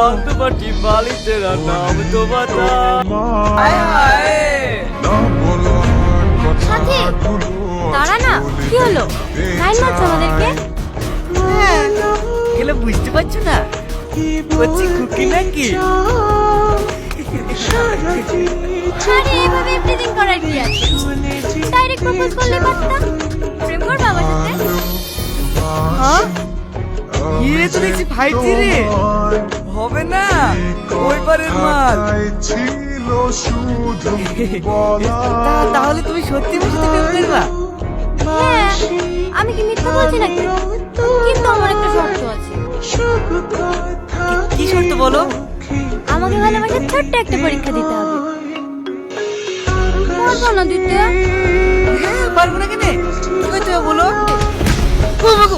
चांद बटी बाली तेरा नाम तो बता हाय हाय সাথী দাঁড়া না, কি হলো? লাইন মারছো আমাদেরকে? এগুলো বুঝতে পারছো না বলছি খুকি নাকি আরে এভাবে প্রেজেন্ট করার কি আছে? ডাইরেক্ট প্রপোজ করলে পারতাম। প্রেম করবে আমার সাথে? হ্যাঁ ইয়ে তো দেখছি ফাইজি রে হবে না ওই পারের মাল তাহলে তুমি সত্যি আমার সাথে প্রেম করবা হ্যাঁ, আমি কি মিথ্যা বলছি নাকি? কিন্তু আমার একটা শর্ত আছে। কি শর্ত বলো আমাকে ভালোবাসার ছোট্ট একটা পরীক্ষা দিতে হবে। পারবো না দিতে? হ্যাঁ পারবো না কেন কি করতে হবে বলো ও বাবু